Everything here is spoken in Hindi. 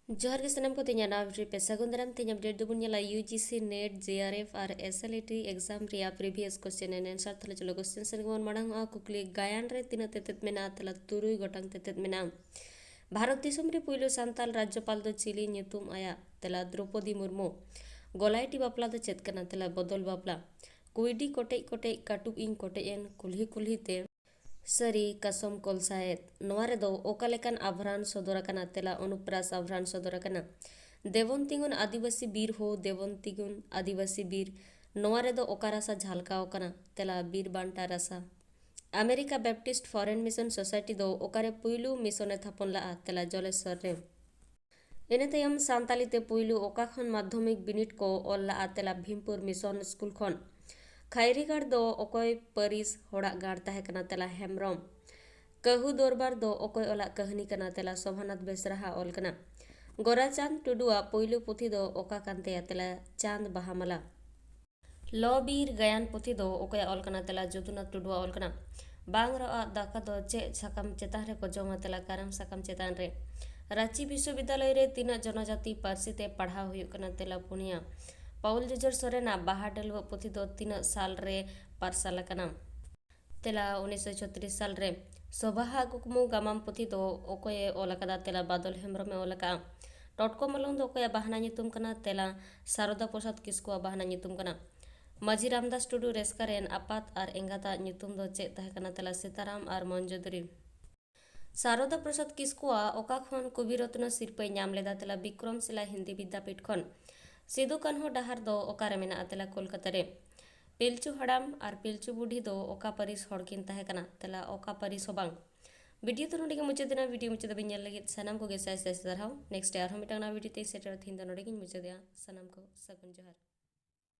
जोहार के सनम को तेना नाव रे पे सगुंदरम तेना अपडेट दुबुन ᱧᱮᱞᱟ यूजीसी नेट जेआरएफ और एसएलएटी एग्जाम रिया प्रीवियस क्वेश्चन एंड आंसर थले चलो क्वेश्चन सन गवन माडंग कुकली गायन रे तीना तेतेत मेना तला तुरुई गोटांग तेतेत मेना भारत दिसम रे पुइलो सांताल राज्यपाल दो चिली ᱧᱩᱛᱩᱢ आया तला द्रौपदी मुर्मू गोलायटी बापला दो चेत कना तला बदल बापला कुइडी कोटेज कोटेज काटुब इन कोटेज एन कुल्ही कुल्ही ते सरी कसम कोलसाएत नोवारे दो ओकालेकान आभरान सदोराकना तेला अनुप्रास आभरान सदोराकना देवन तिगुन आदिवासी बीर हो देवन तिगुन आदिवासी बीर नोवारे दो ओकारासा झालकाओकना तेला बीर बांटा रासा America Baptist foreign mission society दो ओकारे पुइलू मिशने थापन ला तेला जलेश्वर रे इने तयम सांताली ते पुइलू ओका खन माध्यमिक बिनिट को ऑल ला तेला भीमपुर मिशन स्कूल खन खैरीगढ़ दो ओकोय परिस होड़ा गाड़ तहे कना तेला हेमरम कहू दरबार दो ओकोय ओला कहानी कना तेला शोभानाथ बेसराहा ऑल कना गोराचांद टुडुआ पुइलू पुथी दो ओका कांते तेला चांद बहामला लबीर गायन पुथी दो ओकोय ऑल कना तेला जदुनाथ टुडुआ ऑल कना बांग रा दाका दो चे साकाम चेतान रे को जमा तेला कारम साकाम चेतान रे रांची विश्वविद्यालय रे तीना जनजाति पारसी ते पढ़ाव हुई कना तेला पुनिया पाउल जजर सोरेना बाहा डलव पुथी दो 3 साल रे पारसाल कना तेला 1936 साल रे सोभाहा कुकमु गामाम पुथी दो ओकोय ओलकदा तेला बादल हेमरम ओलका टटको मलंग दो ओकोय बाहना नितुम कना तेला सारदा प्रसाद किस्कुआ बाहना नितुम कना माझी रामदास टुडू रेस्कारेन आपात और एंगाता नितुम दो चे तहे कना तेला सीताराम और मंजोदरी सारदा प्रसाद किस्कुआ ओका खन कविरत्न सिरपय नाम लेदा तेला विक्रमशिला हिंदी विद्यापीठ खन सिदु कान्हो डहार दो ओकारे मेना तेला कोलकाता रे पिलचू हड़ाम और पिलचू बुढ़ी दो ओका परिस हड़किन तहे कना तेला ओका परिस होबांग वीडियो तो नोडे मुचादेना वीडियो मुचाद बिन लगे सनम को गेसा सरहाव नेक्स्ट यार हम मिटांगना वीडियो ते सेटर थिन दो नोडे मुचादेया सनम को सगुन जोहार।